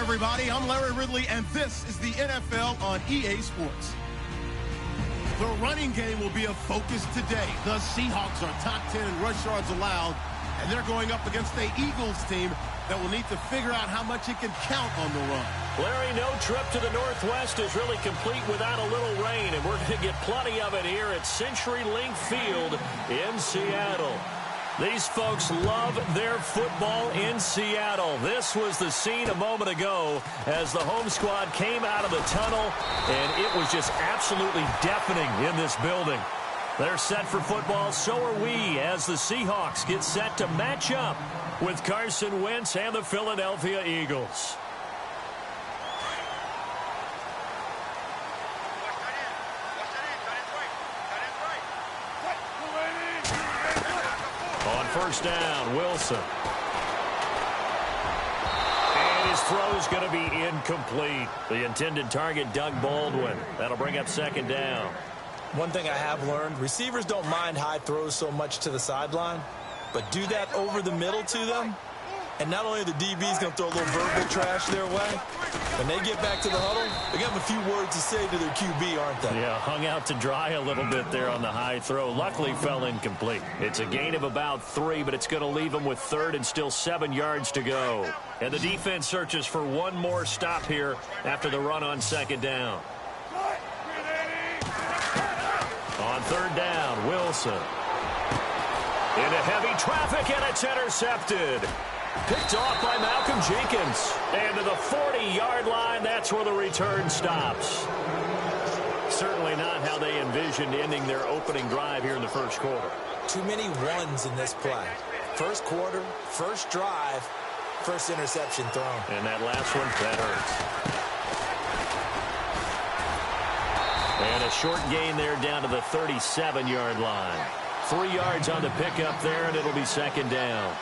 everybody. I'm Larry Ridley, and this is the NFL on EA Sports. The running game will be a focus today. The Seahawks are top 10 in rush yards allowed, and they're going up against the Eagles team that will need to figure out how much it can count on the run. Larry, no trip to the Northwest is really complete without a little rain, and we're going to get plenty of it here at CenturyLink Field in Seattle. These folks love their football in Seattle. This was the scene a moment ago as the home squad came out of the tunnel, and it was just absolutely deafening in this building. They're set for football, so are we, as the Seahawks get set to match up with Carson Wentz and the Philadelphia Eagles. On first down, Wilson. And his throw's going to be incomplete. The intended target, Doug Baldwin. That'll bring up second down. One thing I have learned, receivers don't mind high throws so much to the sideline, but do that over the middle to them, and not only are the DBs going to throw a little verbal trash their way, when they get back to the huddle, they're going to have a few words to say to their QB, aren't they? Yeah, hung out to dry a little bit there on the high throw. Luckily fell incomplete. It's a gain of about 3, but it's going to leave them with third and still 7 yards to go. And the defense searches for one more stop here after the run on second down. On third down, Wilson. Into heavy traffic, and it's intercepted. Picked off by Malcolm Jenkins. And to the 40-yard line, that's where the return stops. Certainly not how they envisioned ending their opening drive here in the first quarter. Too many ones in this play. First quarter, first drive, first interception thrown. And that last one, that hurts. And a short gain there down to the 37-yard line. 3 yards on the pickup there, and it'll be second down.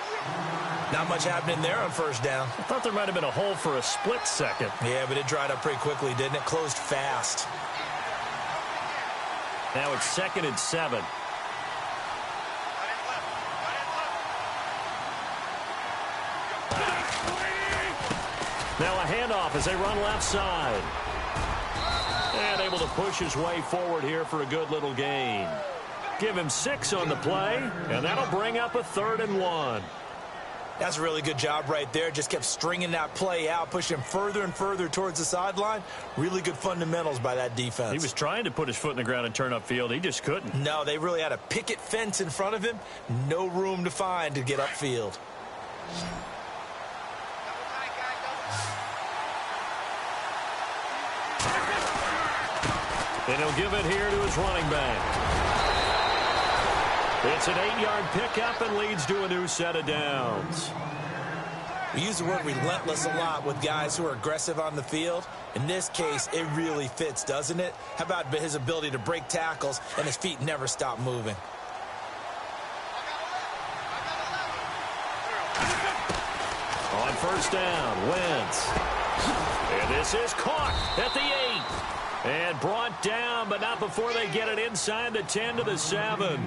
Not much happening there on first down. I thought there might have been a hole for a split second. Yeah, but it dried up pretty quickly, didn't it? Closed fast. Now it's 2nd and 7. Now a handoff as they run left side. And able to push his way forward here for a good little gain. Give him 6 on the play, and that'll bring up a 3rd and 1. That's a really good job right there. Just kept stringing that play out, pushing him further and further towards the sideline. Really good fundamentals by that defense. He was trying to put his foot in the ground and turn upfield. He just couldn't. No, they really had a picket fence in front of him. No room to find to get upfield. And he'll give it here to his running back. It's an 8-yard pickup and leads to a new set of downs. We use the word relentless a lot with guys who are aggressive on the field. In this case, it really fits, doesn't it? How about his ability to break tackles and his feet never stop moving? On first down, Wentz. And this is caught at the 8. And brought down, but not before they get it inside the 10 to the 7.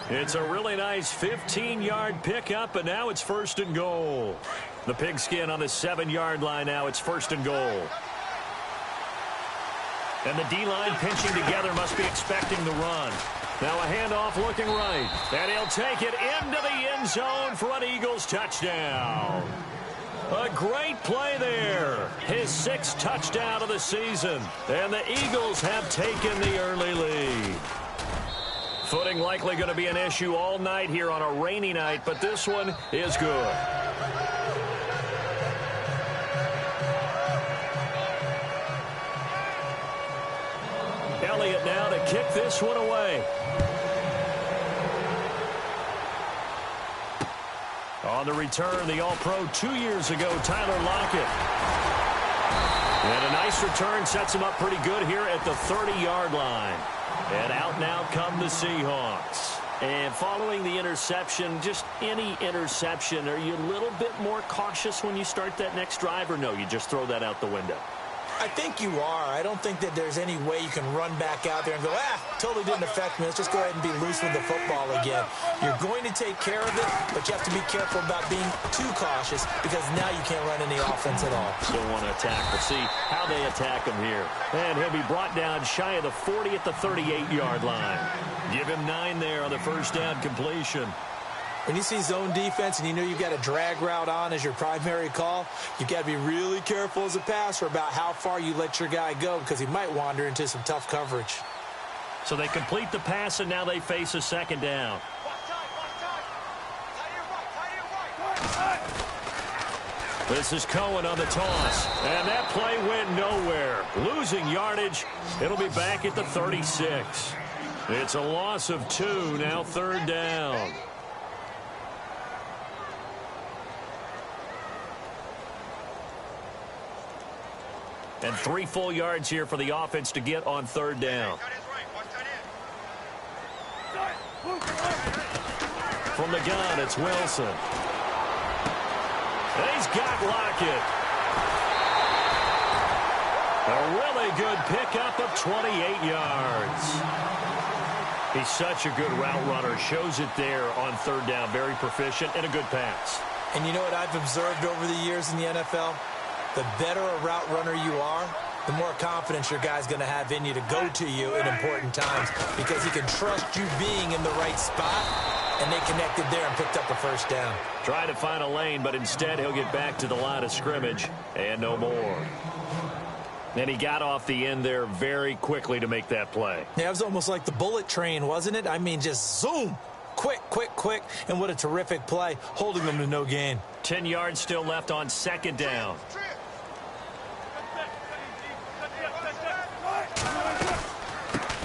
It's a really nice 15-yard pickup, and now it's 1st and goal. The pigskin on the 7-yard line now. It's 1st and goal. And the D-line pinching together must be expecting the run. Now a handoff looking right. And he'll take it into the end zone for an Eagles touchdown. A great play there. His 6th touchdown of the season. And the Eagles have taken the early lead. Footing likely going to be an issue all night here on a rainy night, but this one is good. Elliott now to kick this one away. On the return, the All-Pro 2 years ago, Tyler Lockett. And a nice return sets him up pretty good here at the 30-yard line. And out now come the Seahawks. And following the interception, just any interception, are you a little bit more cautious when you start that next drive, or no, you just throw that out the window? I think you are. I don't think that there's any way you can run back out there and go, totally didn't affect me. Let's just go ahead and be loose with the football again. You're going to take care of it, but you have to be careful about being too cautious because now you can't run any offense at all. Still want to attack. We'll see how they attack him here. And he'll be brought down shy of the 40 at the 38-yard line. Give him 9 there on the first down completion. When you see zone defense and you know you've got a drag route on as your primary call, you've got to be really careful as a passer about how far you let your guy go because he might wander into some tough coverage. So they complete the pass, and now they face a second down. This is Cohen on the toss, and that play went nowhere. Losing yardage. It'll be back at the 36. It's a loss of 2, now third down. And 3 full yards here for the offense to get on third down. From the gun, it's Wilson. And he's got Lockett. A really good pickup of 28 yards. He's such a good route runner. Shows it there on third down. Very proficient and a good pass. And you know what I've observed over the years in the NFL? The better a route runner you are, the more confidence your guy's going to have in you to go to you in important times because he can trust you being in the right spot, and they connected there and picked up a first down. Trying to find a lane, but instead he'll get back to the line of scrimmage and no more. And he got off the end there very quickly to make that play. Yeah, it was almost like the bullet train, wasn't it? I mean, just zoom. Quick, quick, quick. And what a terrific play, holding them to no gain. 10 yards still left on second down.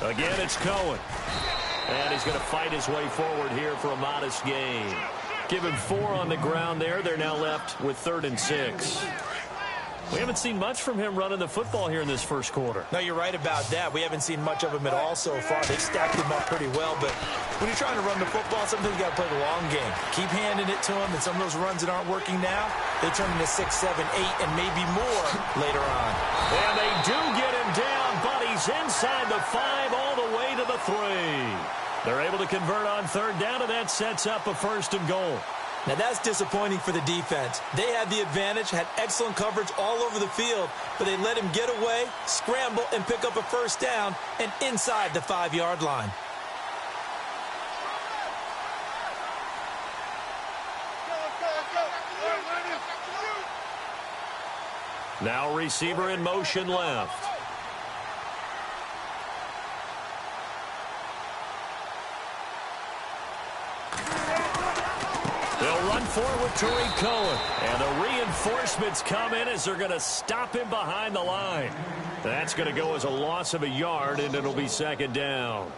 Again, it's Cohen. And he's going to fight his way forward here for a modest gain. Give him 4 on the ground there. They're now left with 3rd and 6. We haven't seen much from him running the football here in this first quarter. No, you're right about that. We haven't seen much of him at all so far. They've stacked him up pretty well, but when you're trying to run the football, sometimes you got to play the long game. Keep handing it to him, and some of those runs that aren't working now, they turn into 6, 7, 8, and maybe more later on. And they do get him down, but he's inside the 5 all the way to the 3. They're able to convert on third down, and that sets up a 1st and goal. Now, that's disappointing for the defense. They had the advantage, had excellent coverage all over the field, but they let him get away, scramble, and pick up a 1st down, and inside the 5-yard line. Now receiver in motion left. They'll run forward with Tariq Cohen. And the reinforcements come in as they're going to stop him behind the line. That's going to go as a loss of a yard, and it'll be 2nd down.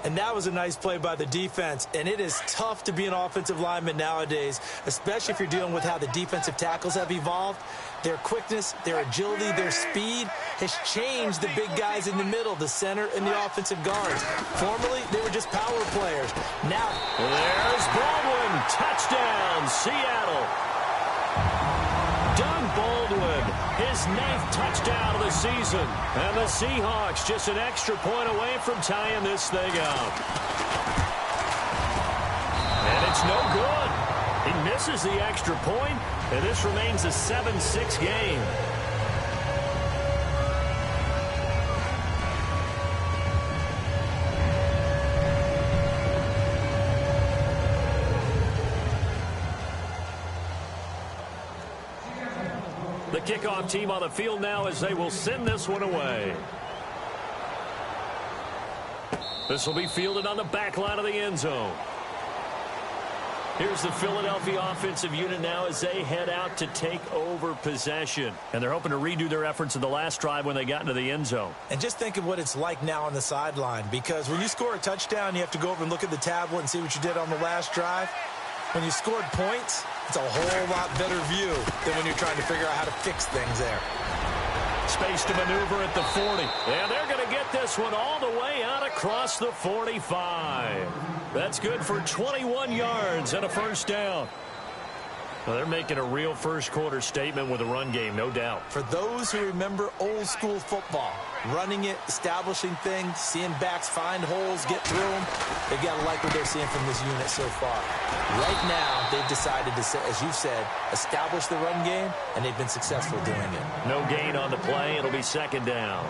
And that was a nice play by the defense. And it is tough to be an offensive lineman nowadays, especially if you're dealing with how the defensive tackles have evolved. Their quickness, their agility, their speed has changed the big guys in the middle, the center, and the offensive guards. Formerly, they were just power players. Now, there's Baldwin. Touchdown, Seattle. Doug Baldwin, his 9th touchdown of the season. And the Seahawks just an extra point away from tying this thing up. And it's no good. He misses the extra point, and this remains a 7-6 game. The kickoff team on the field now as they will send this one away. This will be fielded on the back line of the end zone. Here's the Philadelphia offensive unit now as they head out to take over possession. And they're hoping to redo their efforts in the last drive when they got into the end zone. And just think of what it's like now on the sideline, because when you score a touchdown, you have to go over and look at the tablet and see what you did on the last drive. When you scored points, it's a whole lot better view than when you're trying to figure out how to fix things there. Space to maneuver at the 40. And they're going to get this one all the way out across the 45. That's good for 21 yards and a 1st down. Well, they're making a real first-quarter statement with a run game, no doubt. For those who remember old-school football, running it, establishing things, seeing backs find holes, get through them, they've got to like what they're seeing from this unit so far. Right now, they've decided to, as you said, establish the run game, and they've been successful doing it. No gain on the play. It'll be second down.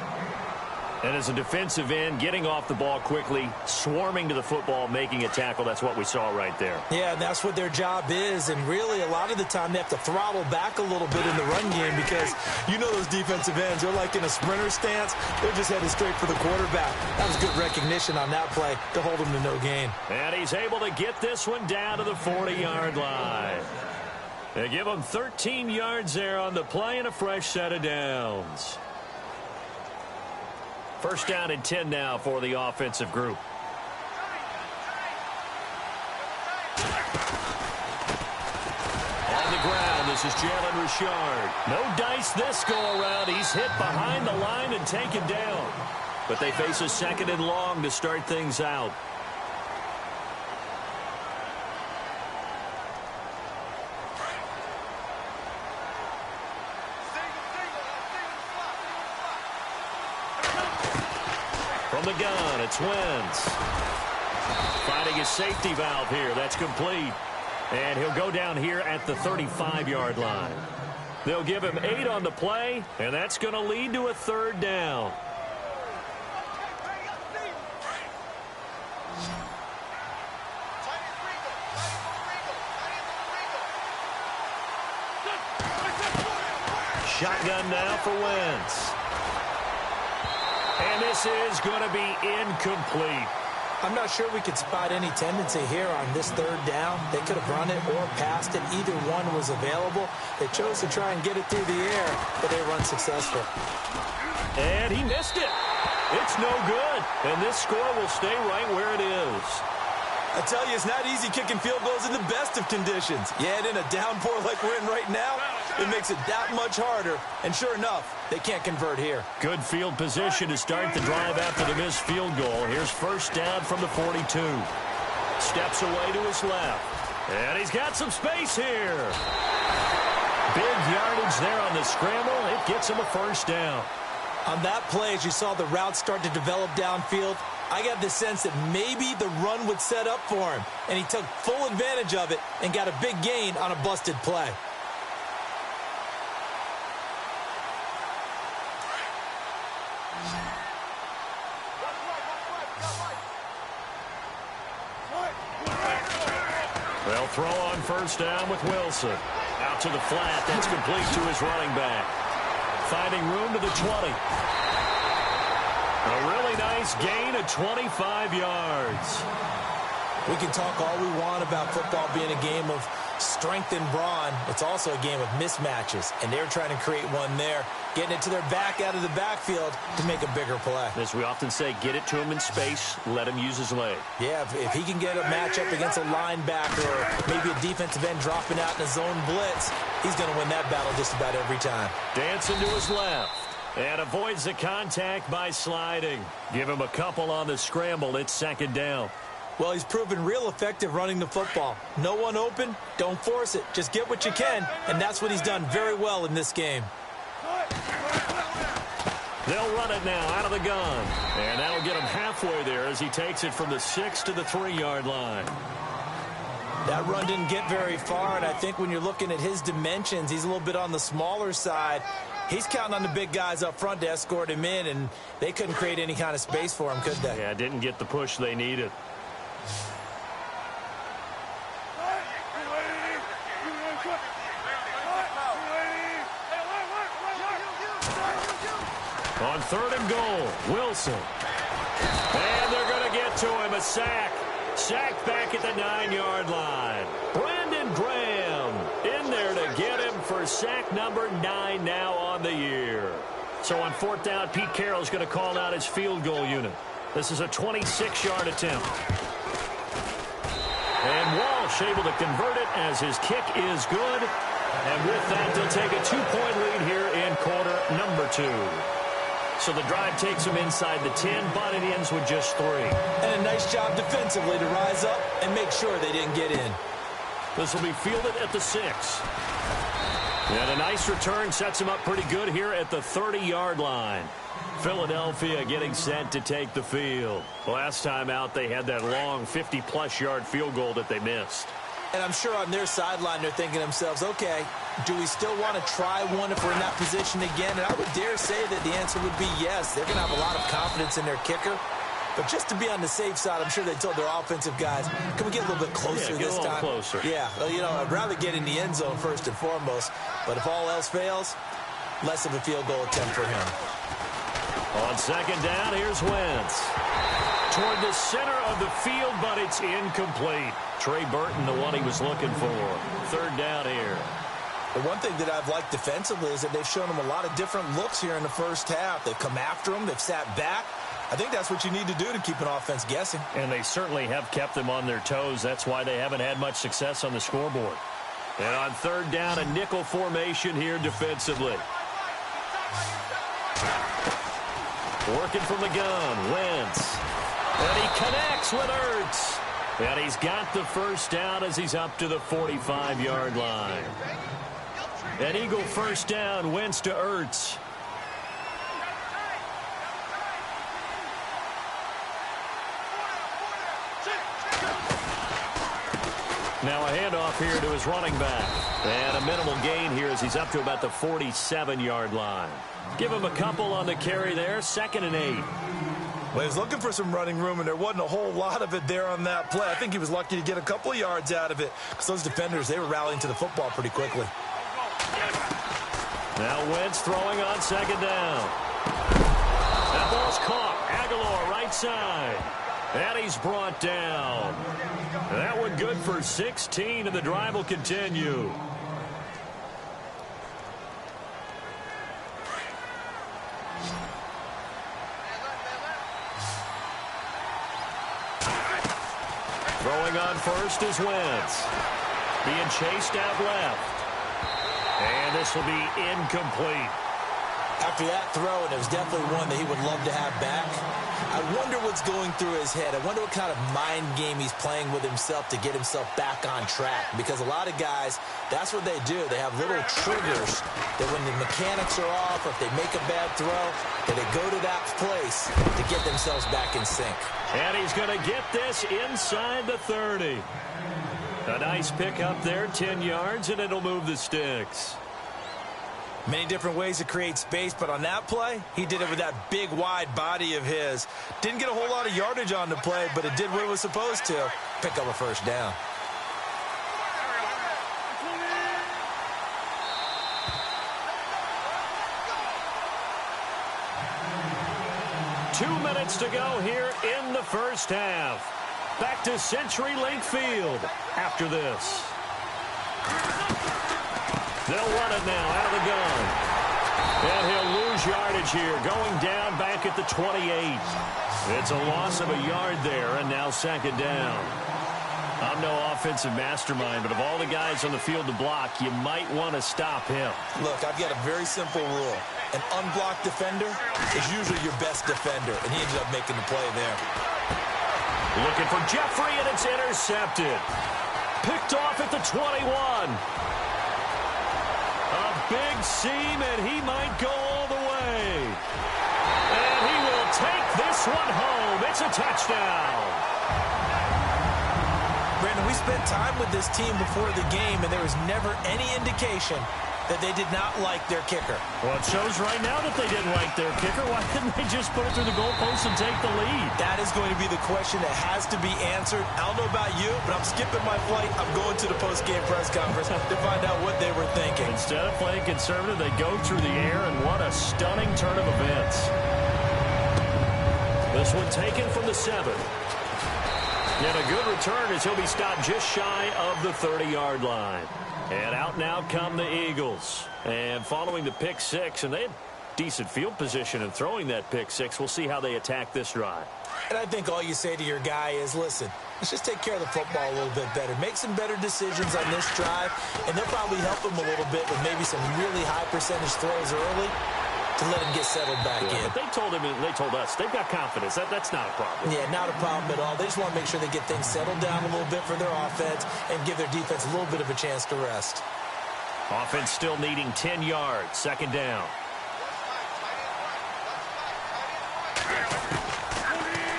And as a defensive end, getting off the ball quickly, swarming to the football, making a tackle, that's what we saw right there. Yeah, and that's what their job is. And really, a lot of the time, they have to throttle back a little bit in the run game because you know those defensive ends, they're like in a sprinter stance. They're just headed straight for the quarterback. That was good recognition on that play to hold him to no gain. And he's able to get this one down to the 40-yard line. They give him 13 yards there on the play and a fresh set of downs. First down and 10 now for the offensive group. On the ground, this is Jalen Richard. No dice this go-around. He's hit behind the line and taken down. But they face a second and long to start things out. From the gun, it's Wentz. Finding his safety valve here. That's complete. And he'll go down here at the 35-yard line. They'll give him 8 on the play, and that's going to lead to a third down. Shotgun now for Wentz. And this is going to be incomplete. I'm not sure we could spot any tendency here on this third down. They could have run it or passed it. Either one was available. They chose to try and get it through the air, but they were unsuccessful. And he missed it. It's no good. And this score will stay right where it is. I tell you, it's not easy kicking field goals in the best of conditions. Yet in a downpour like we're in right now, it makes it that much harder. And sure enough, they can't convert here. Good field position to start the drive after the missed field goal. Here's first down from the 42. Steps away to his left. And he's got some space here. Big yardage there on the scramble. It gets him a first down. On that play, as you saw the route start to develop downfield, I got the sense that maybe the run would set up for him. And he took full advantage of it and got a big gain on a busted play. They'll throw on first down with Wilson. Out to the flat. That's complete to his running back. Finding room to the 20. A really nice gain of 25 yards. We can talk all we want about football being a game of strength and brawn. It's also a game of mismatches, and they're trying to create one there, getting it to their back out of the backfield to make a bigger play. As we often say, get it to him in space, let him use his leg. Yeah, if he can get a matchup against a linebacker or maybe a defensive end dropping out in a zone blitz, he's going to win that battle just about every time. Dancing to his left. And avoids the contact by sliding. Give him a couple on the scramble. It's second down. Well, he's proven real effective running the football. No one open, don't force it. Just get what you can, and that's what he's done very well in this game. They'll run it now out of the gun. And that'll get him halfway there as he takes it from the 6 to the 3-yard line. That run didn't get very far, and I think when you're looking at his dimensions, he's a little bit on the smaller side. He's counting on the big guys up front to escort him in, and they couldn't create any kind of space for him, could they? Yeah, didn't get the push they needed. On third and goal, Wilson. And they're going to get to him, a sack. Sacked back at the 9-yard line. Brandon Graham in there to get him for sack number 9 now on the year. So on fourth down, Pete Carroll's going to call out his field goal unit. This is a 26-yard attempt. And Walsh able to convert it as his kick is good. And with that, they'll take a 2-point lead here in quarter number 2. So the drive takes them inside the 10, but it ends with just 3. And a nice job defensively to rise up and make sure they didn't get in. This will be fielded at the 6. And a nice return sets him up pretty good here at the 30-yard line. Philadelphia getting set to take the field. Last time out, they had that long 50-plus yard field goal that they missed. And I'm sure on their sideline, they're thinking to themselves, okay, do we still want to try one if we're in that position again? And I would dare say that the answer would be yes. They're going to have a lot of confidence in their kicker. But just to be on the safe side, I'm sure they told their offensive guys, can we get a little bit closer this time? Closer. Yeah, well, you know, I'd rather get in the end zone first and foremost. But if all else fails, less of a field goal attempt for him. On second down, here's Wentz. Toward the center of the field, but it's incomplete. Trey Burton, the one he was looking for. Third down here. The one thing that I've liked defensively is that they've shown him a lot of different looks here in the first half. They've come after him. They've sat back. I think that's what you need to do to keep an offense guessing. And they certainly have kept them on their toes. That's why they haven't had much success on the scoreboard. And on third down, a nickel formation here defensively. Working from the gun, Wentz. And he connects with Ertz. And he's got the first down as he's up to the 45-yard line. An Eagle first down, Wentz to Ertz. Now a handoff here to his running back. And a minimal gain here as he's up to about the 47-yard line. Give him a couple on the carry there. 2nd and 8. Well, he was looking for some running room, and there wasn't a whole lot of it there on that play. I think he was lucky to get a couple of yards out of it because those defenders, they were rallying to the football pretty quickly. Now Wentz throwing on second down. That ball's caught. Aguilar right side. And he's brought down. That one good for 16, and the drive will continue. Throwing on first is Wentz. Being chased out left. And this will be incomplete. After that throw, and it was definitely one that he would love to have back, I wonder what's going through his head. I wonder what kind of mind game he's playing with himself to get himself back on track. Because a lot of guys, that's what they do. They have little triggers that when the mechanics are off, or if they make a bad throw, that they go to that place to get themselves back in sync. And he's going to get this inside the 30. A nice pick up there, 10 yards, and it'll move the sticks. Many different ways to create space, but on that play, he did it with that big, wide body of his. Didn't get a whole lot of yardage on the play, but it did what it was supposed to. Pick up a first down. Two minutes to go here in the first half. Back to CenturyLink Field after this. They'll run it now out of the gun. And he'll lose yardage here, going down back at the 28. It's a loss of a yard there, and now second down. I'm no offensive mastermind, but of all the guys on the field to block, you might want to stop him. Look, I've got a very simple rule. An unblocked defender is usually your best defender, and he ended up making the play there. Looking for Jeffrey, and it's intercepted. Picked off at the 21. A big seam, and he might go all the way. And he will take this one home. It's a touchdown. Brandon, we spent time with this team before the game, and there was never any indication that they did not like their kicker. Well, it shows right now that they didn't like their kicker. Why didn't they just put it through the goalpost and take the lead? That is going to be the question that has to be answered. I don't know about you, but I'm skipping my flight. I'm going to the post-game press conference to find out what they were thinking. Instead of playing conservative, they go through the air, and what a stunning turn of events. This one taken from the 7. And a good return as he'll be stopped just shy of the 30-yard line. And out now come the Eagles. And following the pick 6, and they had decent field position in throwing that pick 6. We'll see how they attack this drive. And I think all you say to your guy is, listen, let's just take care of the football a little bit better. Make some better decisions on this drive, and they'll probably help him a little bit with maybe some really high percentage throws early to let him get settled back in. But they told him, and they told us, they've got confidence. That's not a problem. Yeah, not a problem at all. They just want to make sure they get things settled down a little bit for their offense and give their defense a little bit of a chance to rest. Offense still needing 10 yards. Second down.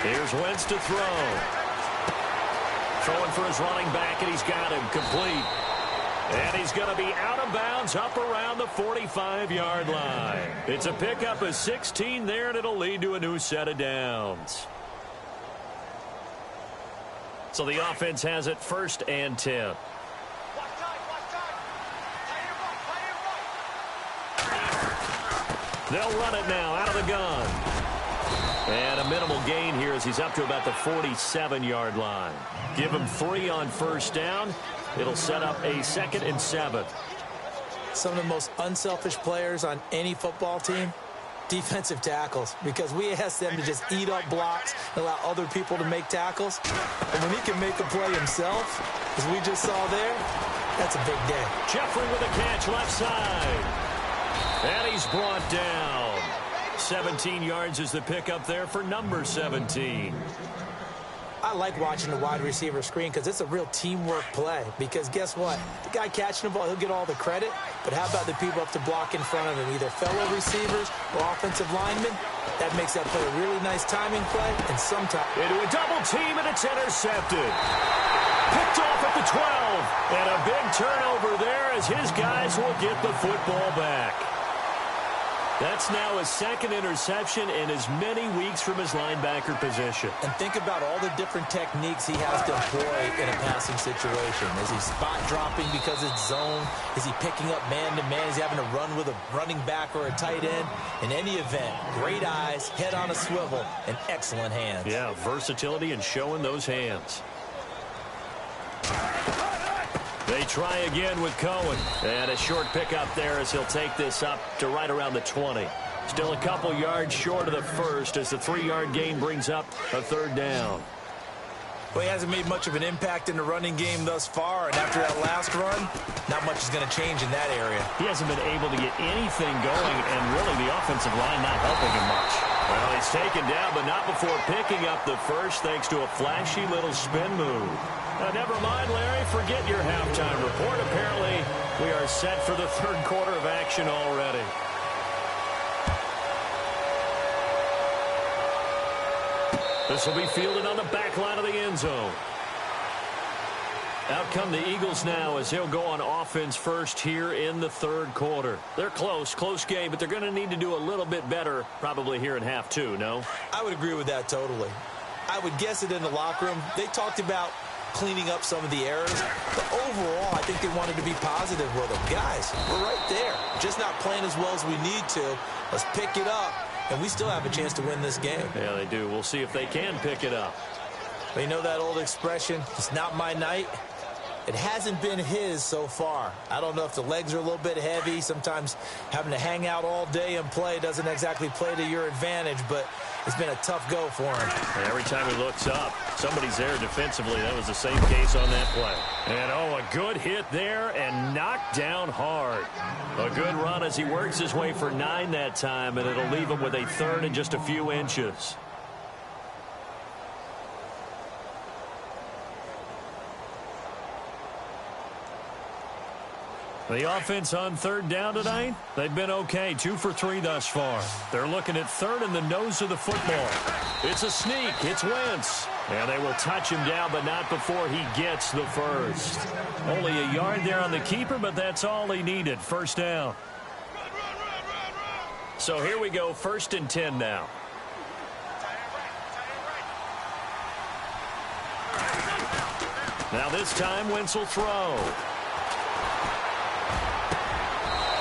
Here's Wentz to throw. Throwing for his running back, and he's got him complete. And he's going to be out of bounds up around the 45-yard line. It's a pickup of 16 there, and it'll lead to a new set of downs. So the offense has it 1st and 10. They'll run it now out of the gun. And a minimal gain here as he's up to about the 47-yard line. Give him 3 on 1st down. It'll set up a 2nd and 7. Some of the most unselfish players on any football team, defensive tackles, because we ask them to just eat up blocks and allow other people to make tackles. And when he can make a play himself, as we just saw there, that's a big day. Jeffrey with a catch left side. And he's brought down. 17 yards is the pickup there for number 17. I like watching the wide receiver screen because it's a real teamwork play. Because guess what? The guy catching the ball, he'll get all the credit. But how about the people up to block in front of him, either fellow receivers or offensive linemen? That makes that play a really nice timing play. And sometimes into a double team, and it's intercepted. Picked off at the 12. And a big turnover there as his guys will get the football back. That's now his 2nd interception in as many weeks from his linebacker position. And think about all the different techniques he has to employ in a passing situation. Is he spot dropping because it's zone? Is he picking up man-to-man? Is he having to run with a running back or a tight end? In any event, great eyes, head on a swivel, and excellent hands. Yeah, versatility and showing those hands. They try again with Cohen. And a short pickup there as he'll take this up to right around the 20. Still a couple yards short of the 1st as the 3-yard gain brings up a 3rd down. Well, he hasn't made much of an impact in the running game thus far. And after that last run, not much is going to change in that area. He hasn't been able to get anything going, and really the offensive line not helping him much. Well, he's taken down, but not before picking up the 1st thanks to a flashy little spin move. Never mind, Larry. Forget your halftime report. Apparently, we are set for the 3rd quarter of action already. This will be fielded on the back line of the end zone. Out come the Eagles now as he'll go on offense first here in the 3rd quarter. They're close game, but they're going to need to do a little bit better probably here in half 2, no? I would agree with that totally. I would guess it in the locker room. They talked about cleaning up some of the errors, but overall, I think they wanted to be positive with them. Guys, we're right there. Just not playing as well as we need to. Let's pick it up, and we still have a chance to win this game. Yeah, they do. We'll see if they can pick it up. But you know that old expression, it's not my night? It hasn't been his so far. I don't know if the legs are a little bit heavy. Sometimes having to hang out all day and play doesn't exactly play to your advantage, but it's been a tough go for him. And every time he looks up, somebody's there defensively. That was the same case on that play. And, oh, a good hit there and knocked down hard. A good run as he works his way for 9 that time, and it'll leave him with a 3rd and just a few inches. The offense on 3rd down tonight, they've been okay. 2 for 3 thus far. They're looking at 3rd in the nose of the football. It's a sneak. It's Wentz. And they will touch him down, but not before he gets the 1st. Only a yard there on the keeper, but that's all he needed. 1st down. So here we go, 1st and 10 now. Now this time, Wentz will throw.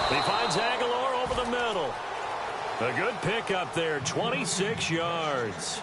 He finds Aguilar over the middle. A good pickup there, 26 yards.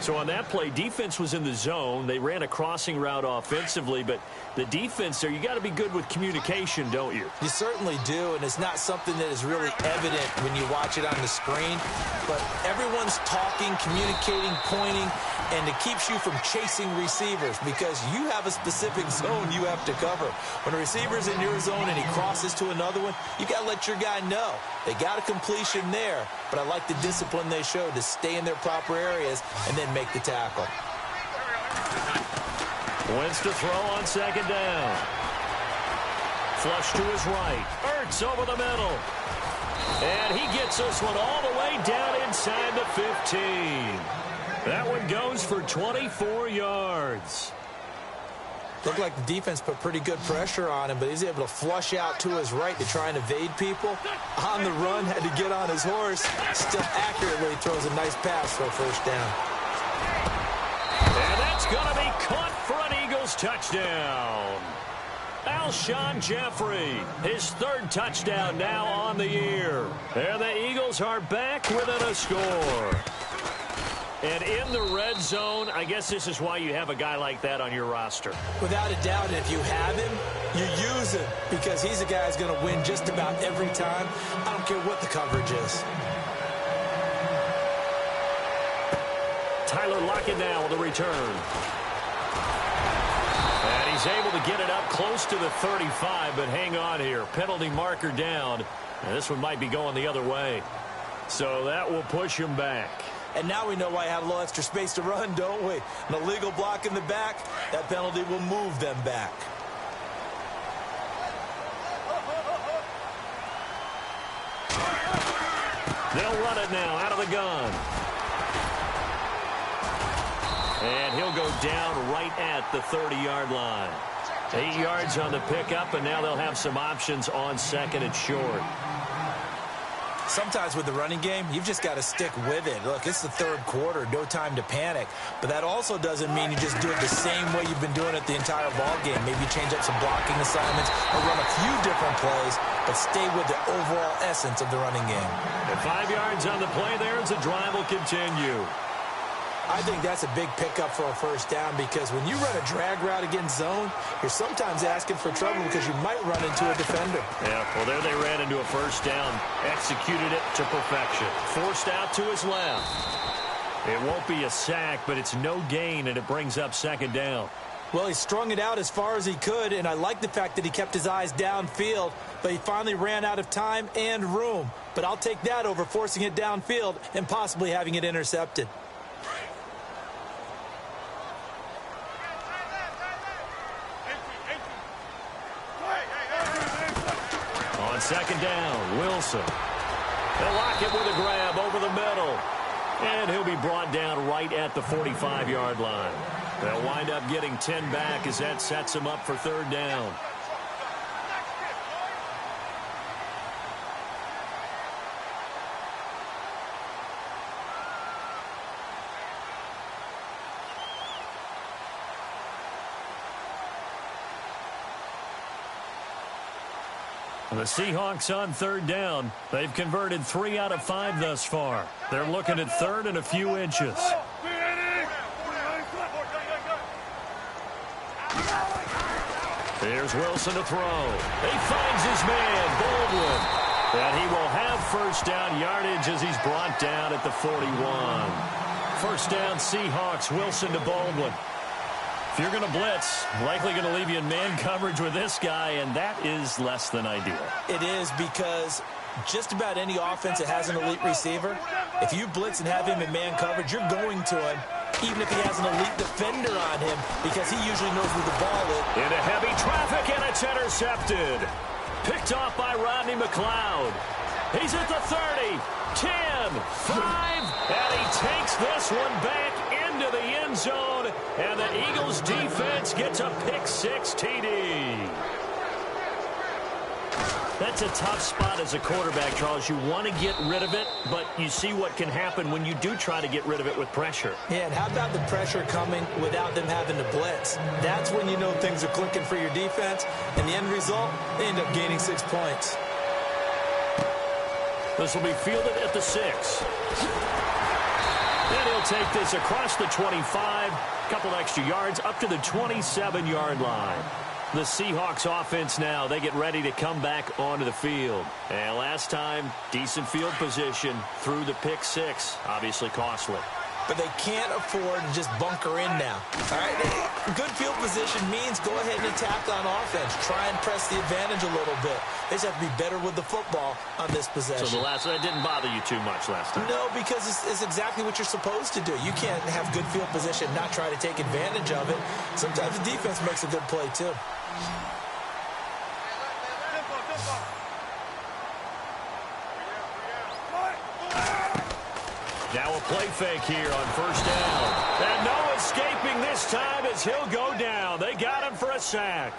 So on that play, defense was in the zone. They ran a crossing route offensively, but the defense there, you got to be good with communication, don't you? You certainly do, and it's not something that is really evident when you watch it on the screen. But everyone's talking, communicating, pointing, and it keeps you from chasing receivers because you have a specific zone you have to cover. When a receiver's in your zone and he crosses to another one, you got to let your guy know. They got a completion there, but I like the discipline they showed to stay in their proper areas and then make the tackle. Wins to throw on second down. Flush to his right. Ertz over the middle. And he gets this one all the way down inside the 15. That one goes for 24 yards. Looked like the defense put pretty good pressure on him, but he's able to flush out to his right to try and evade people. On the run, had to get on his horse. Still accurately throws a nice pass for a first down. And that's going to be caught for an Eagles touchdown. Alshon Jeffrey, his third touchdown now on the year. And the Eagles are back within a score. And in the red zone, I guess this is why you have a guy like that on your roster. Without a doubt, and if you have him, you use him because he's a guy who's going to win just about every time. I don't care what the coverage is. Tyler Lockett now with the return. And he's able to get it up close to the 35, but hang on here. Penalty marker down. And this one might be going the other way. So that will push him back. And now we know why I have a little extra space to run, don't we? An illegal block in the back, that penalty will move them back. They'll run it now out of the gun. And he'll go down right at the 30-yard line. 8 yards on the pickup, and now they'll have some options on second and short. Sometimes with the running game, you've just got to stick with it. Look, it's the third quarter, no time to panic. But that also doesn't mean you just do it the same way you've been doing it the entire ball game. Maybe change up some blocking assignments or run a few different plays, but stay with the overall essence of the running game. And 5 yards on the play there as the drive will continue. I think that's a big pickup for a first down because when you run a drag route against zone, you're sometimes asking for trouble because you might run into a defender. Yeah, well, there they ran into a first down, executed it to perfection. Forced out to his left. It won't be a sack, but it's no gain, and it brings up second down. Well, he strung it out as far as he could, and I like the fact that he kept his eyes downfield, but he finally ran out of time and room. But I'll take that over forcing it downfield and possibly having it intercepted. Second down, Wilson. They'll lock it with a grab over the middle. And he'll be brought down right at the 45-yard line. They'll wind up getting 10 back as that sets them up for third down. The Seahawks on third down. They've converted 3 out of 5 thus far. They're looking at third and a few inches. Here's Wilson to throw. He finds his man, Baldwin. And he will have first down yardage as he's brought down at the 41. First down, Seahawks, Wilson to Baldwin. If you're going to blitz, likely going to leave you in man coverage with this guy, and that is less than ideal. It is because just about any offense that has an elite receiver, if you blitz and have him in man coverage, you're going to him, even if he has an elite defender on him, because he usually knows where the ball is. Into heavy traffic, and it's intercepted. Picked off by Rodney McLeod. He's at the 30, 10, 5, and he takes this one back into the end zone, and the Eagles defense gets a pick-6 TD. That's a tough spot as a quarterback, Charles. You want to get rid of it, but you see what can happen when you do try to get rid of it with pressure. Yeah, and how about the pressure coming without them having to blitz? That's when you know things are clicking for your defense, and the end result, they end up gaining 6 points. This will be fielded at the 6. And he'll take this across the 25, a couple extra yards up to the 27-yard line. The Seahawks offense now, they get ready to come back onto the field. And last time, decent field position through the pick six. Obviously costly. But they can't afford to just bunker in now. All right, good field position means go ahead and attack on offense. Try and press the advantage a little bit. They just have to be better with the football on this possession. So that didn't bother you too much last time? No, because it's exactly what you're supposed to do. You can't have good field position and not try to take advantage of it. Sometimes the defense makes a good play, too. Now a play fake here on first down. And no escaping this time as he'll go down. They got him for a sack.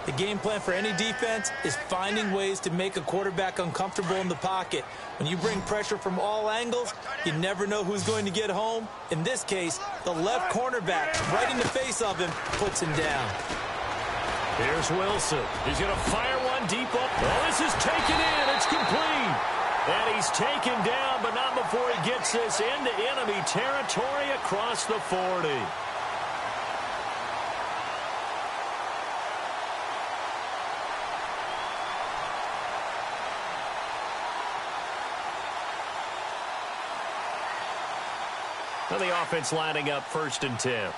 The game plan for any defense is finding ways to make a quarterback uncomfortable in the pocket. When you bring pressure from all angles, you never know who's going to get home. In this case, the left cornerback, right in the face of him, puts him down. Here's Wilson. He's going to fire one deep up. Oh, this is taken in. It's complete. And he's taken down, but not before he gets this into enemy territory across the 40. Now the offense lining up 1st and 10.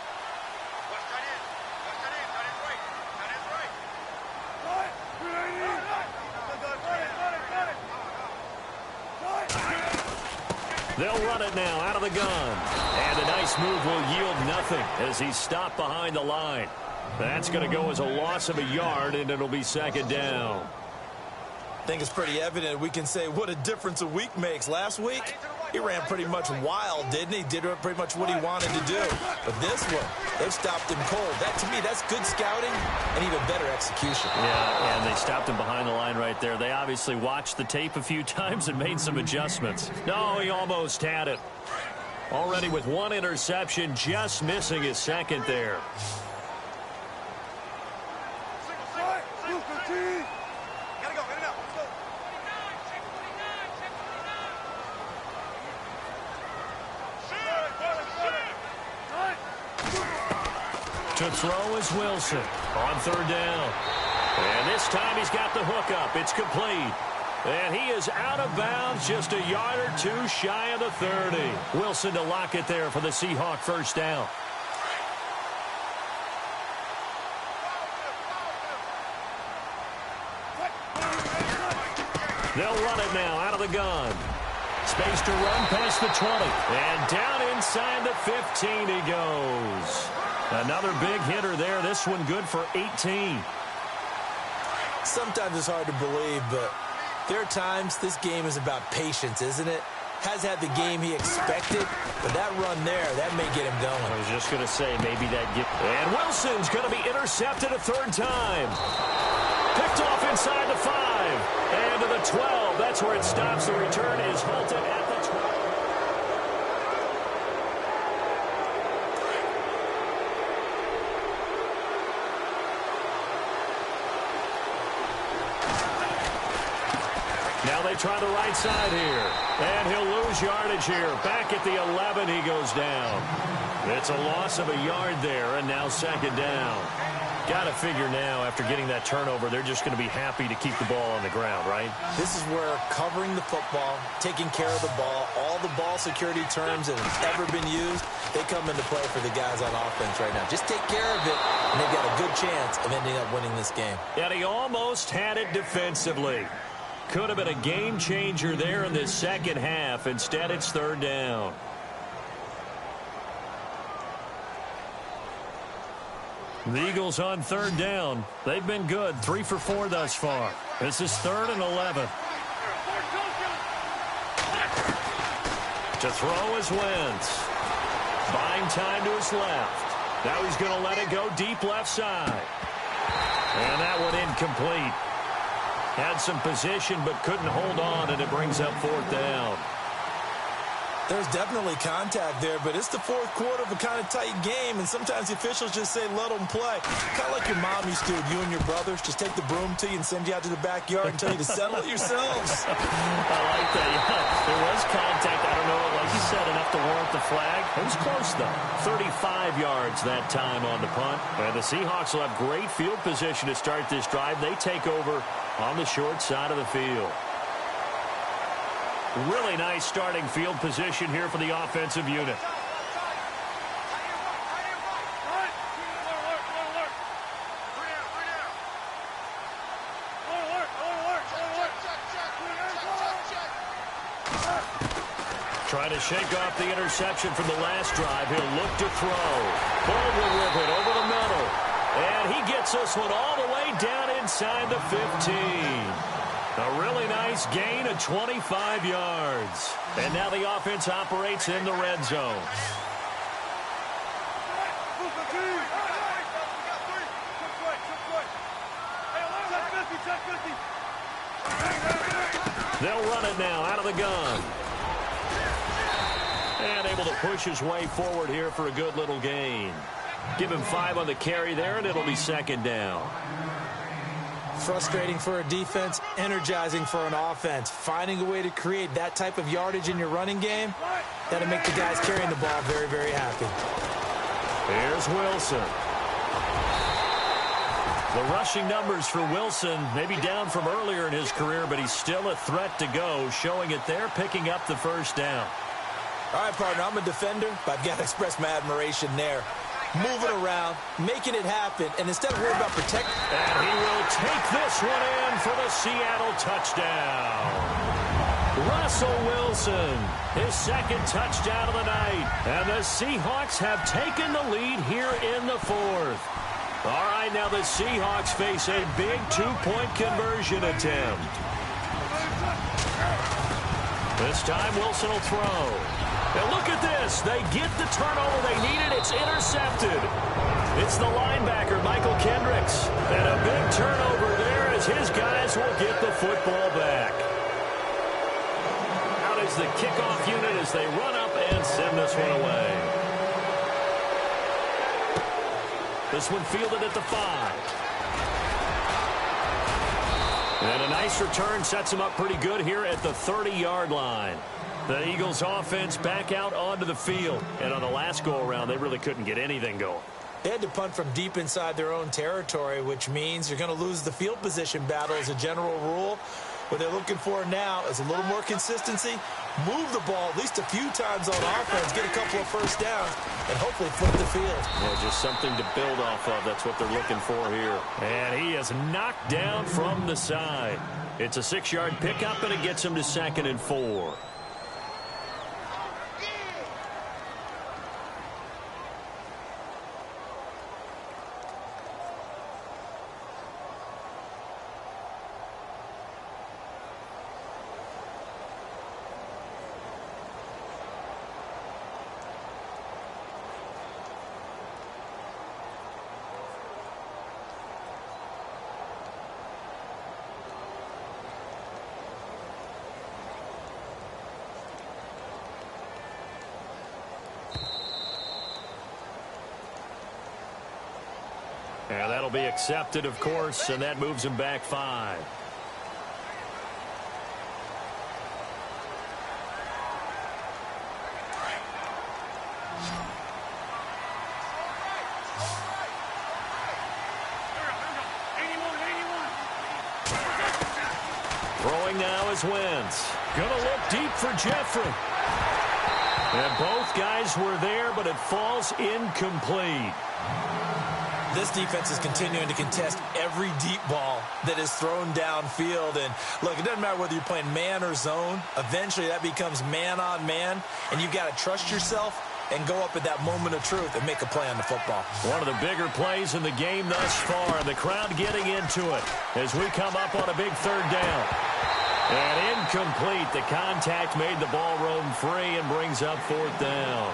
They'll run it now out of the gun. And a nice move will yield nothing as he's stopped behind the line. That's going to go as a loss of a yard, and it'll be 2nd down. I think it's pretty evident we can say what a difference a week makes. Last week, he ran pretty much wild, didn't he? Did pretty much what he wanted to do. But this one, they've stopped him cold. That, to me, that's good scouting and even better execution. Yeah, and they stopped him behind the line right there. They obviously watched the tape a few times and made some adjustments. No, he almost had it. Already with one interception, just missing his 2nd there. To throw is Wilson on 3rd down. And this time he's got the hook up. It's complete. And he is out of bounds just a yard or two shy of the 30. Wilson to lock it there for the Seahawk 1st down. They'll run it now out of the gun. Space to run past the 20. And down inside the 15 he goes. Another big hitter there. This one good for 18. Sometimes it's hard to believe, but there are times this game is about patience, isn't it? Has had the game he expected, but that run there, that may get him going. I was just going to say, maybe that get... And Wilson's going to be intercepted a 3rd time. Picked off inside the 5. And to the 12. That's where it stops. The return is halted at the 12. Now they try the right side here. And he'll lose yardage here. Back at the 11, he goes down. It's a loss of a yard there, and now 2nd down. Got to figure now, after getting that turnover, they're just going to be happy to keep the ball on the ground, right? This is where covering the football, taking care of the ball, all the ball security terms that have ever been used, they come into play for the guys on offense right now. Just take care of it, and they've got a good chance of ending up winning this game. And he almost had it defensively. Could have been a game changer there in this 2nd half. Instead, it's 3rd down. The Eagles on 3rd down. They've been good. 3 for 4 thus far. This is 3rd and 11. To throw is Wentz. Buying time to his left. Now he's going to let it go deep left side. And that one incomplete. Had some position but couldn't hold on, and it brings up 4th down. There's definitely contact there, but it's the fourth quarter of a kind of tight game, and sometimes the officials just say, let them play. Kind of like your mom used to, you and your brothers, just take the broom to you and send you out to the backyard and tell you to settle it yourselves. I like that. Yeah, there was contact. I don't know, like you said, enough to warrant the flag. It was close, though. 35 yards that time on the punt. And the Seahawks will have great field position to start this drive. They take over on the short side of the field. Really nice starting field position here for the offensive unit. Trying to shake off the interception from the last drive. He'll look to throw. Baldwin with it over the middle. And he gets this one all the way down inside the 15. A really nice gain of 25 yards. And now the offense operates in the red zone. They'll run it now out of the gun. And able to push his way forward here for a good little gain. Give him 5 on the carry there, and it'll be second down. Frustrating for a defense, energizing for an offense. Finding a way to create that type of yardage in your running game, that'll make the guys carrying the ball very, very happy. Here's Wilson. The rushing numbers for Wilson maybe down from earlier in his career, but he's still a threat to go, showing it there, picking up the first down. All right, partner, I'm a defender, but I've got to express my admiration there. Moving around, making it happen, and instead of worrying about protecting. And he will take this one in for the Seattle touchdown. Russell Wilson, his second touchdown of the night. And the Seahawks have taken the lead here in the fourth. All right, now the Seahawks face a big two-point conversion attempt. This time Wilson will throw. And look at this. They get the turnover they needed. It's intercepted. It's the linebacker, Michael Kendricks. And a big turnover there as his guys will get the football back. Out is the kickoff unit as they run up and send this one away. This one fielded at the 5. And a nice return sets him up pretty good here at the 30-yard line. The Eagles offense back out onto the field. And on the last go-around, they really couldn't get anything going. They had to punt from deep inside their own territory, which means you're going to lose the field position battle as a general rule. What they're looking for now is a little more consistency, move the ball at least a few times on offense, get a couple of first downs, and hopefully flip the field. Yeah, just something to build off of. That's what they're looking for here. And he is knocked down from the side. It's a 6-yard pickup, and it gets him to 2nd and 4. And that'll be accepted, of course, and that moves him back 5. Throwing now is Wentz. Gonna look deep for Jeffrey. And both guys were there, but it falls incomplete. This defense is continuing to contest every deep ball that is thrown downfield. And, look, it doesn't matter whether you're playing man or zone. Eventually, that becomes man-on-man, and you've got to trust yourself and go up at that moment of truth and make a play on the football. One of the bigger plays in the game thus far, and the crowd getting into it as we come up on a big 3rd down. And incomplete. The contact made the ball roam free and brings up 4th down.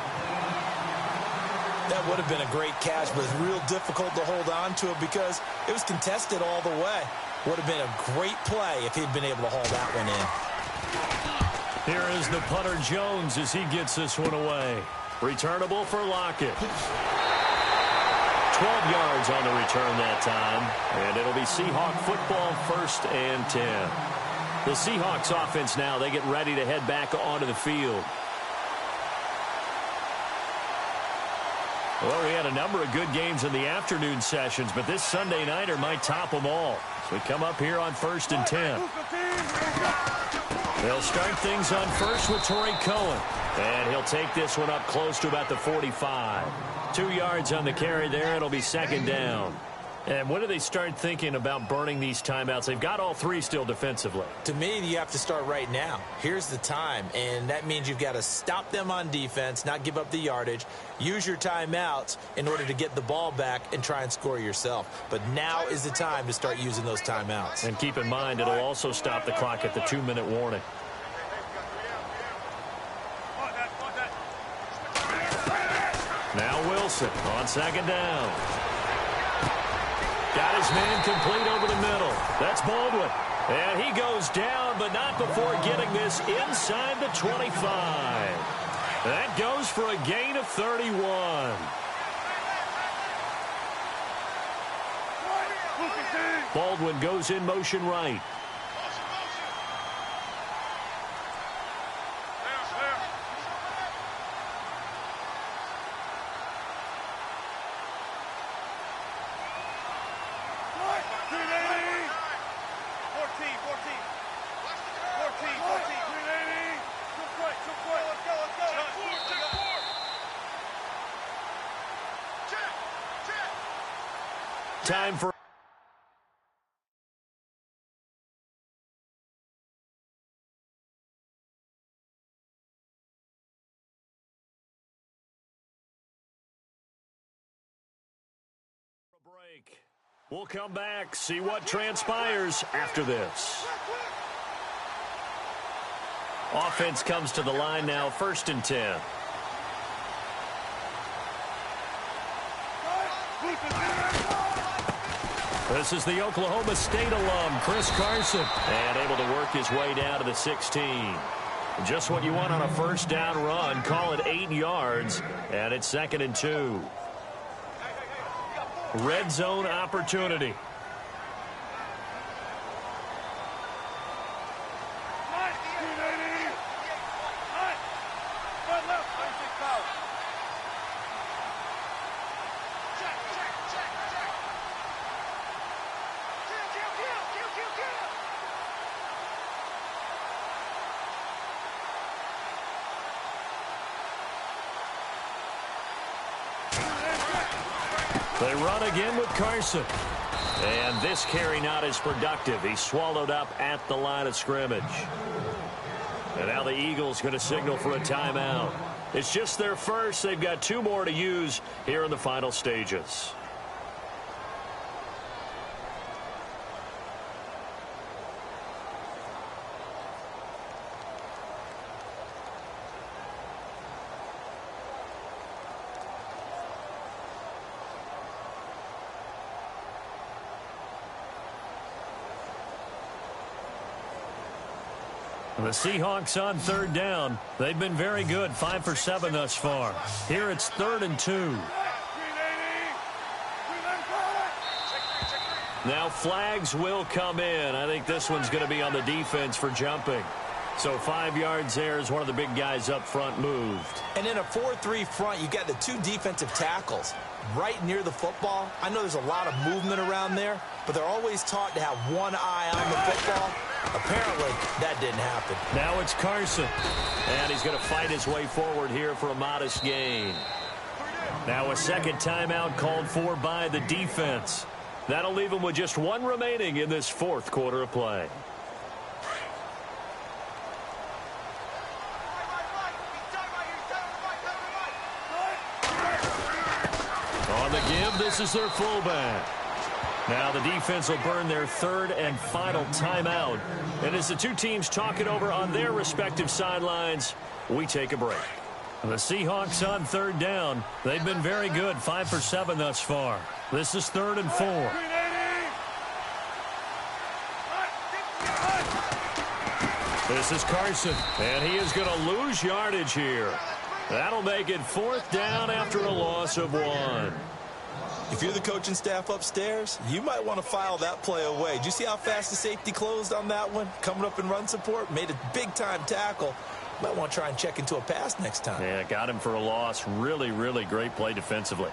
That would have been a great catch, but it's real difficult to hold on to it because it was contested all the way. Would have been a great play if he'd been able to haul that one in. Here is the punter Jones as he gets this one away. Returnable for Lockett. 12 yards on the return that time. And it'll be Seahawk football, 1st and 10. The Seahawks offense now, they get ready to head back onto the field. Well, we had a number of good games in the afternoon sessions, but this Sunday nighter might top them all. So we come up here on 1st and 10. They'll start things on first with Torrey Cohen. And he'll take this one up close to about the 45. 2 yards on the carry there. It'll be 2nd down. And when do they start thinking about burning these timeouts? They've got all 3 still defensively. To me, you have to start right now. Here's the time, and that means you've got to stop them on defense, not give up the yardage, use your timeouts in order to get the ball back and try and score yourself. But now is the time to start using those timeouts. And keep in mind, it'll also stop the clock at the 2-minute warning. Now Wilson on 2nd down. Got his man complete over the middle. That's Baldwin. And he goes down, but not before getting this inside the 25. That goes for a gain of 31. Baldwin goes in motion right. Time for a break. We'll come back, see what transpires after this. Offense comes to the line now, 1st and 10. This is the Oklahoma State alum, Chris Carson, and able to work his way down to the 16. Just what you want on a 1st down run. Call it 8 yards, and it's 2nd and 2. Red zone opportunity. They run again with Carson. And this carry not as productive. He's swallowed up at the line of scrimmage. And now the Eagles going to signal for a timeout. It's just their first. They've got 2 more to use here in the final stages. The Seahawks on 3rd down. They've been very good, 5 for 7 thus far. Here it's 3rd and 2. Now flags will come in. I think this one's going to be on the defense for jumping. So 5 yards there as one of the big guys up front moved. And in a 4-3 front, you got the 2 defensive tackles right near the football. I know there's a lot of movement around there, but they're always taught to have one eye on the football. Apparently, that didn't happen. Now it's Carson. And he's going to fight his way forward here for a modest gain. Now a 2nd timeout called for by the defense. That'll leave him with just 1 remaining in this 4th quarter of play. On the give, this is their fullback. Now the defense will burn their 3rd and final timeout. And as the 2 teams talk it over on their respective sidelines, we take a break. The Seahawks on 3rd down. They've been very good, 5 for 7 thus far. This is 3rd and 4. This is Carson, and he is going to lose yardage here. That'll make it 4th down after a loss of 1. If you're the coaching staff upstairs, you might want to file that play away. Did you see how fast the safety closed on that one? Coming up in run support, made a big-time tackle. Might want to try and check into a pass next time. Yeah, got him for a loss. Really, really great play defensively.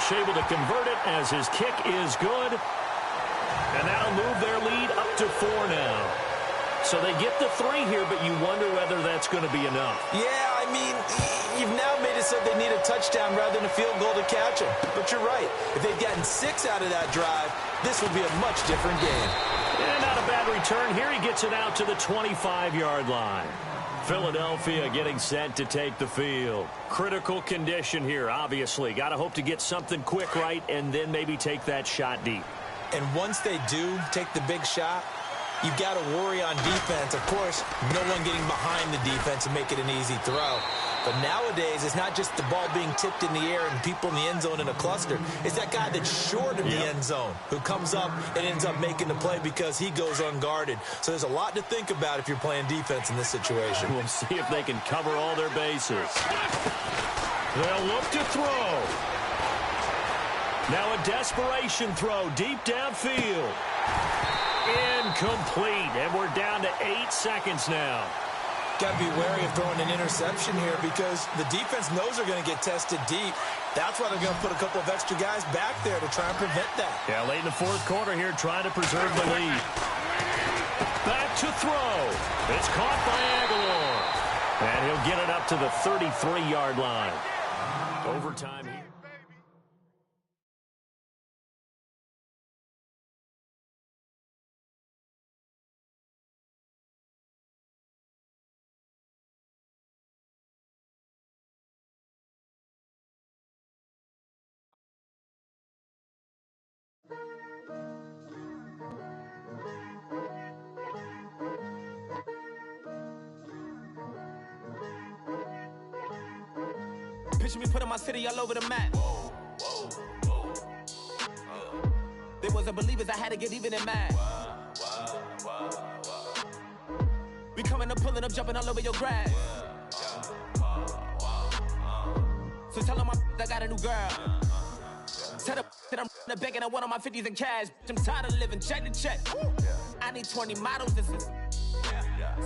Able to convert it as his kick is good. And that'll move their lead up to 4 now. So they get the 3 here, but you wonder whether that's going to be enough. Yeah, I mean, you've now made it so they need a touchdown rather than a field goal to catch them. But you're right. If they'd gotten 6 out of that drive, this would be a much different game. And not a bad return. Here he gets it out to the 25-yard line. Philadelphia getting set to take the field. Critical condition here, obviously. Got to hope to get something quick right and then maybe take that shot deep. And once they do take the big shot, you've got to worry on defense. Of course, no one getting behind the defense and make it an easy throw. But nowadays, it's not just the ball being tipped in the air and people in the end zone in a cluster. It's that guy that's short of the end zone who comes up and ends up making the play because he goes unguarded. So there's a lot to think about if you're playing defense in this situation. We'll see if they can cover all their bases. They'll look to throw. Now a desperation throw deep downfield. Incomplete, and we're down to 8 seconds now. Got to be wary of throwing an interception here because the defense knows they're going to get tested deep. That's why they're going to put a couple of extra guys back there to try and prevent that. Yeah, late in the 4th quarter here, trying to preserve the lead. Back to throw. It's caught by Aguilar. And he'll get it up to the 33-yard line. Overtime here. Picture me putting my city all over the map. They wasn't believers, I had to get even in mad. We coming up, pulling up, jumping all over your grass. So tell them I got a new girl. Tell them that I'm begging at one of my 50s in cash. I'm tired of living check to check. I need 20 models. This is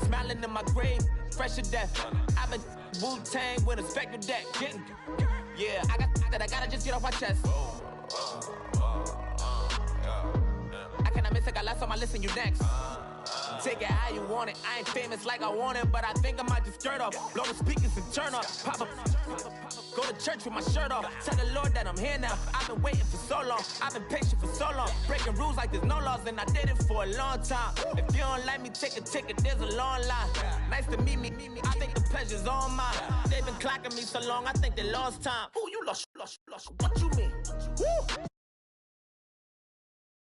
smiling in my grave, fresh to death. I've been Wu-Tang with a spectral deck. Yeah, I gotta just get off my chest. I cannot miss it, got less on my list and you next. Take it how you want it. I ain't famous like I want it, but I think I might just skirt off. Blow the speakers and turn up. Pop up. Go to church with my shirt off. Tell the Lord that I'm here now. I've been waiting for so long. I've been patient for so long. Breaking rules like there's no laws, and I did it for a long time. If you don't like me, take a ticket. There's a long line. Nice to meet me. I think the pleasure's all mine. They've been clocking me so long, I think they lost time. Ooh, you lost. What you mean? Woo!